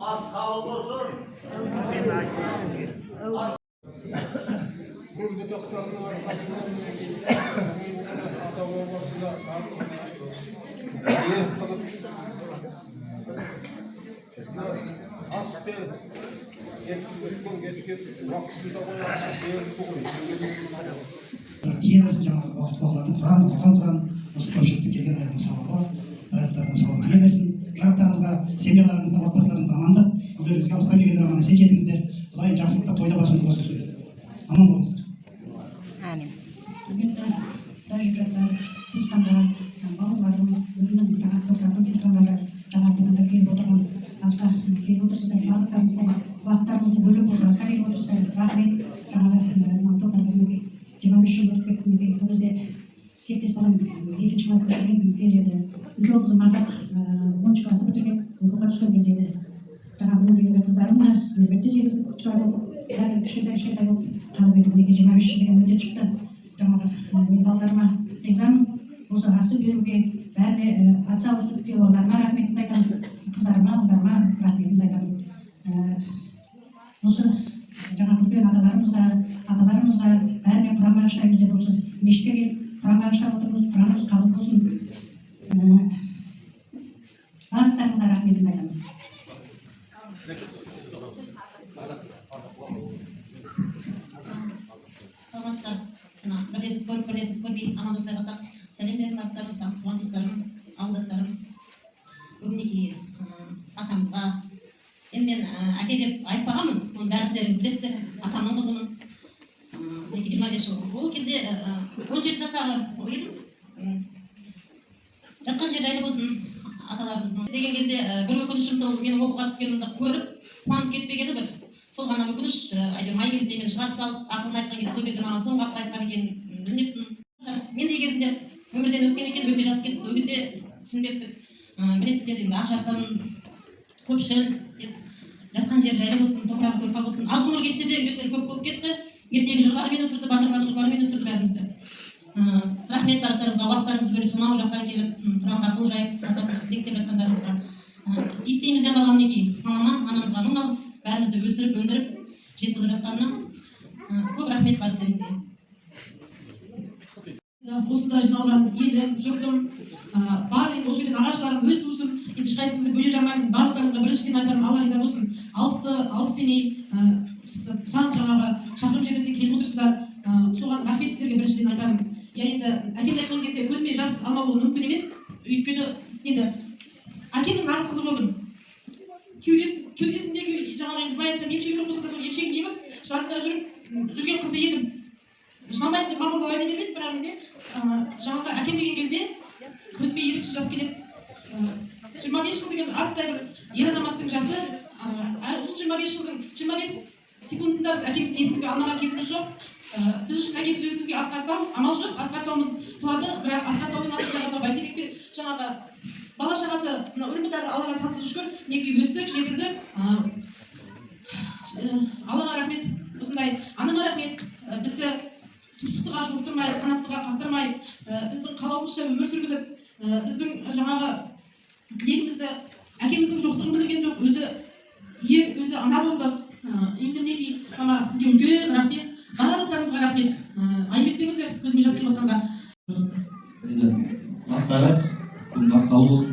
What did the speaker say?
Ас қабыл болсын. Көзге тоқтардың арқасынан ата бабасына ер қылып ас беріп өткен кеткен уақытында қоясы беріп қой. Ең аз жаңағы уақыт оқылатын Құран, оқыған Құран осы көпшілікте келген аяттың сауабы, аяттардың сауабы келе берсін. Жаттарыңызға, семьяларыңызға, отбасыларыңызға амандық, үйлеріңізге алыстан келгендер аман есен кетіңіздер. Құдайым жақсылықта тойда басыңыз болсын. Аман болыңыздар. Амин. Бүгін тәжірибелер, туысқандар, бауырларымыз, өзінің сағат тоқтардың туысқандары жаңасында келіп отырған асқа келіп отырсыздар, барлықтарыңызға уақыттарыңызды бөліп отырсыздар, келіп отырсыздар. Рахмет. Жаңағы тоқтардың 25 жыл өтіп кеткеннен бұл жерде тектес балам екінші класс бітірген кез еді. Үлкен қызым Ардақ 10 класс бітірген, оқуға түскен кез еді. Жаңағы бұның деген қыздарым да мектепте 8 класс оқып, бәрі кішкентай болып қалып еді. Неге 25 жыл деген міндет шықты. Жаңағы мен балаларыма ризамын. Осы асы беруге бәріне атсалысып оларына рахметімді айтамын. Қыздарыма, ұлдарыма рахметімді айтамын. Осы жаңағы үлкен аталарымызға, апаларымызға бәріне құран бағыштаймыз деп осы мешітке келіп құран бағыштап отырмыз. Құранымыз қабыл болсын. Барлықтарыңызға рахметімді айтамын. Саламатсыздар. Бірден көрмей амандастай қалсақ, сәлем беріп аттарыңызға, туған туыстарым, ауылдастарым, бүгінгі атамызға. Енді мен әке деп айтпағанмын, оны бәріңіздеріңіз білесіздер, атамның қызымын. 25 жыл. Ол кезде 17 жастағы едім. Жатқан жер жайлы болсын аталарымыздың. Деген кезде бір өкінішім сол менің оқуға түскенімді көріп, қуанып кетпегені бір. Сол ғана өкініш, май кезінде мен шығарып салып, ақылын айтқан кезде сол кезде маған соңғы ақыл айтқан екенін білмеппін. Мен де кезінде өмірден өткен екен, өте жас кетті. Ол кезде түсінбеппін. Білесіздер енді ақ жарқын, көпшіл, жатқан жер жайлы болсын, топырағы торқа болсын. Аз ғұмыр кешсе де өте көп болып кетті. Ертегі жырларымен өсірді, батырлардың жырларымен өсірді бәрімізді. Рахмет барлықтарыңызға, уақыттарыңызды бөліп, сонау жақтан келіп, Құранға қол жайып, тілектеп жатқандарыңызға. Иттерімізден қалған мінекей мамама, анамызға мың алғыс, бәрімізді өсіріп, өндіріп, жеткізіп жатқанына көп рахмет барлықтарыңызға. Осында жиналған елім, жұртым, барлық осы жерден ағашыларым, өз туысым, енді ешқайсыңызды бөле жармаймын. Барлықтарыңызға біріншіден айтарым, Алла риза болсын. Алыс демей, сан жаңағы шақырым жерінде келіп отырсыздар. Соған рахмет сіздерге біріншіден айтарым. Енді әкем айтқан кезде көзіме жас алмауы мүмкін емес. Өйткені енді әкемнің нағыз қызы болдым. Кеудесіндегі жаңағы былай айтсам емшегі жоқ болса да сол емшегін еміп, жанында жүрген қызы едім. Жыламайды деп мамамға уәде бермеді, бірақ менде жаңағы әкем деген кезде көзіме ерекше жас келеді. 25 жыл деген аттай бір ер азаматтың жасы, ол 25 жылдың 25 секундында біз әкемізді есімізге алмаған кезіміз жоқ. Біз үшін әкеміз өзімізге асқаттау, амал жоқ, асқаттауымыз туады, бірақ асқаттаудың артында бәйтеректе жаңағы бала шағасы, үрімбітағы Аллаға сансыз шүкір, мінекей өстік, жетілдік. Аллаға рахмет, осындай анама рахмет, бізді тұмсықтыға жуықтырмай, қанаттыға қақтырмай, біздің қалауымызша өмір сүргізіп, біздің жаңағы тілегімізді әкеміздің жоқтығын білдірген жоқ, өзі ер, өзі ана болды. Енді мінекей мама сізге үлкен рахмет, барлықтарыңызға рахмет. Айып етпеңіздер көзіме жас келіп отырғанға. Енді бастары, күн басқа болсын.